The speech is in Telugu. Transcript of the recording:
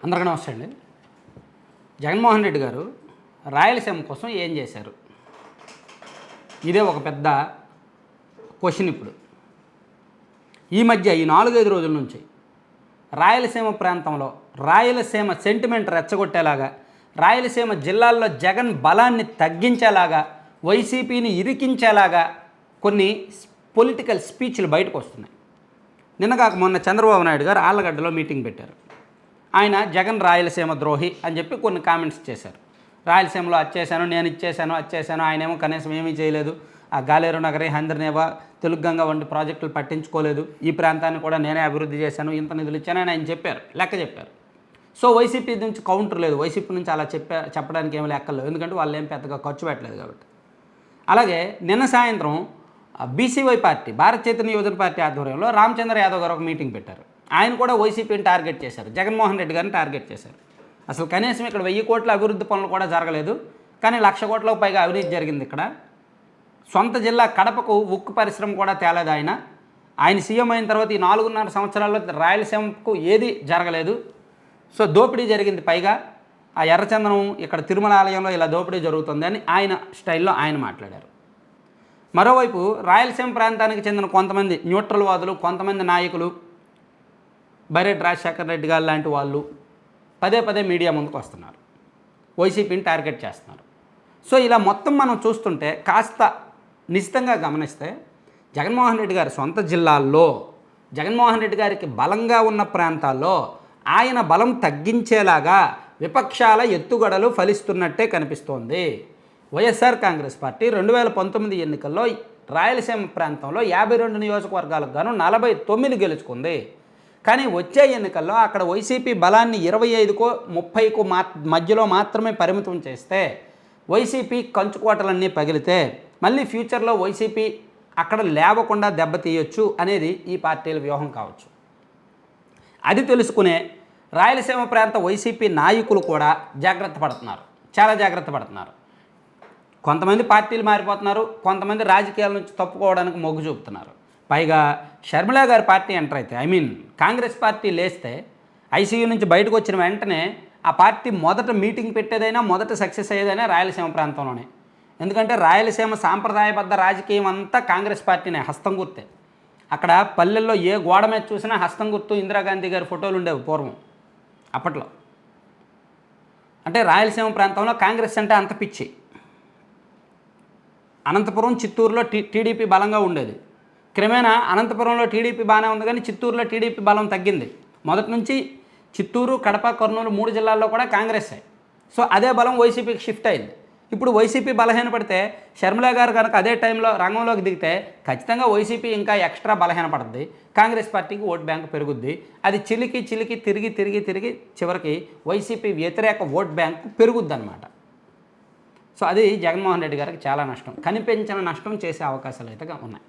అందరికీ నమస్తే అండి. జగన్మోహన్ రెడ్డి గారు రాయలసీమ కోసం ఏం చేశారు? ఇదే ఒక పెద్ద క్వశ్చన్. ఇప్పుడు ఈ మధ్య ఈ 4-5 రోజుల నుంచి రాయలసీమ ప్రాంతంలో రాయలసీమ సెంటిమెంట్ రెచ్చగొట్టేలాగా, రాయలసీమ జిల్లాల్లో జగన్ బలాన్ని తగ్గించేలాగా, వైసీపీని ఇరికించేలాగా కొన్ని పొలిటికల్ స్పీచ్లు బయటకు వస్తున్నాయి. నిన్నగాక మొన్న చంద్రబాబు నాయుడు గారు ఆళ్ళగడ్డలో మీటింగ్ పెట్టారు. ఆయన జగన్ రాయలసీమ ద్రోహి అని చెప్పి కొన్ని కామెంట్స్ చేశారు. రాయలసీమలో వచ్చేసాను, నేను ఇచ్చేసాను, వచ్చేసాను, ఆయనేమో కనీసం ఏమీ చేయలేదు, ఆ గాలేరు నగరి, హంద్రనేవా, తెలుగుగంగ వంటి ప్రాజెక్టులు పట్టించుకోలేదు, ఈ ప్రాంతాన్ని కూడా నేనే అభివృద్ధి చేశాను, ఇంత నిధులు ఇచ్చానని ఆయన చెప్పారు, లెక్క చెప్పారు. సో వైసీపీ నుంచి కౌంటర్ లేదు, వైసీపీ నుంచి అలా చెప్పడానికి ఏమి లెక్కలేదు, ఎందుకంటే వాళ్ళు ఏం పెద్దగా ఖర్చు పెట్టలేదు కాబట్టి. అలాగే నిన్న సాయంత్రం బీసీవై పార్టీ, భారత చైతన్య యువజన పార్టీ ఆధ్వర్యంలో రామచంద్ర యాదవ్ గారు ఒక మీటింగ్ పెట్టారు. ఆయన కూడా వైసీపీని టార్గెట్ చేశారు, జగన్మోహన్ రెడ్డి గారిని టార్గెట్ చేశారు. అసలు కనీసం ఇక్కడ 1000 కోట్ల అభివృద్ధి పనులు కూడా జరగలేదు, కానీ 1,00,000 కోట్లకు పైగా అవినీతి జరిగింది. ఇక్కడ సొంత జిల్లా కడపకు ఉక్కు పరిశ్రమ కూడా తేలేదు ఆయన సీఎం అయిన తర్వాత ఈ 4.5 సంవత్సరాల్లో రాయలసీమకు ఏది జరగలేదు. సో దోపిడీ జరిగింది. పైగా ఆ ఎర్రచందనం ఇక్కడ తిరుమల ఆలయంలో ఇలా దోపిడీ జరుగుతుంది అని ఆయన స్టైల్లో ఆయన మాట్లాడారు. మరోవైపు రాయలసీమ ప్రాంతానికి చెందిన కొంతమంది న్యూట్రల్ వాదులు, కొంతమంది నాయకులు, బైరెడ్డి రాజశేఖర రెడ్డి గారు లాంటి వాళ్ళు పదే పదే మీడియా ముందుకు వస్తున్నారు, వైసీపీని టార్గెట్ చేస్తున్నారు. సో ఇలా మొత్తం మనం చూస్తుంటే కాస్త నిశ్చితంగా గమనిస్తే జగన్మోహన్ రెడ్డి గారి సొంత జిల్లాల్లో, జగన్మోహన్ రెడ్డి గారికి బలంగా ఉన్న ప్రాంతాల్లో ఆయన బలం తగ్గించేలాగా విపక్షాల ఎత్తుగడలు ఫలిస్తున్నట్టే కనిపిస్తోంది. వైఎస్ఆర్ కాంగ్రెస్ పార్టీ 2019 ఎన్నికల్లో రాయలసీమ ప్రాంతంలో 52 నియోజకవర్గాలకు గాను 49 గెలుచుకుంది. కానీ వచ్చే ఎన్నికల్లో అక్కడ వైసీపీ బలాన్ని 25కో 30కో మధ్యలో మాత్రమే పరిమితం చేస్తే, వైసీపీ కంచుకోటలన్నీ పగిలితే మళ్ళీ ఫ్యూచర్లో వైసీపీ అక్కడ లేవకుండా దెబ్బతీయొచ్చు అనేది ఈ పార్టీల వ్యూహం కావచ్చు. అది తెలుసుకునే రాయలసీమ ప్రాంత వైసీపీ నాయకులు కూడా జాగ్రత్త పడుతున్నారు, చాలా జాగ్రత్త పడుతున్నారు. కొంతమంది పార్టీలు మారిపోతున్నారు, కొంతమంది రాజకీయాల నుంచి తప్పుకోవడానికి మొగ్గు చూపుతున్నారు. పైగా షర్మిలా గారి పార్టీ ఎంటర్ అయితే, కాంగ్రెస్ పార్టీ లేస్తే, ఐసీయూ నుంచి బయటకు వచ్చిన వెంటనే ఆ పార్టీ మొదట మీటింగ్ పెట్టేదైనా, మొదట సక్సెస్ అయ్యేదైనా రాయలసీమ ప్రాంతంలోనే. ఎందుకంటే రాయలసీమ సాంప్రదాయబద్ధ రాజకీయం అంతా కాంగ్రెస్ పార్టీనే, హస్తం గుర్తే. అక్కడ పల్లెల్లో ఏ గోడ మీద చూసినా హస్తం గుర్తు, ఇందిరాగాంధీ గారి ఫోటోలు ఉండేవి పూర్వం అప్పట్లో. అంటే రాయలసీమ ప్రాంతంలో కాంగ్రెస్ అంటే అంత పిచ్చి. అనంతపురం, చిత్తూరులో టీడీపీ బలంగా ఉండేది. క్రమేణా అనంతపురంలో టీడీపీ బాగానే ఉంది, కానీ చిత్తూరులో టీడీపీ బలం తగ్గింది. మొదటి నుంచి చిత్తూరు, కడప, కర్నూలు 3 జిల్లాల్లో కూడా కాంగ్రెస్సే. సో అదే బలం వైసీపీకి షిఫ్ట్ అయింది. ఇప్పుడు వైసీపీ బలహీనపడితే, షర్మిలా గారు కనుక అదే టైంలో రంగంలోకి దిగితే ఖచ్చితంగా వైసీపీ ఇంకా ఎక్స్ట్రా బలహీనపడుద్ది, కాంగ్రెస్ పార్టీకి ఓట్ బ్యాంక్ పెరుగుద్ది. అది చిలికి చిలికి తిరిగి చివరికి వైసీపీ వ్యతిరేక ఓట్ బ్యాంక్ పెరుగుద్ది అనమాట. సో అది జగన్మోహన్ రెడ్డి గారికి చాలా నష్టం, కనిపించిన నష్టం చేసే అవకాశాలు అయితే ఉన్నాయి.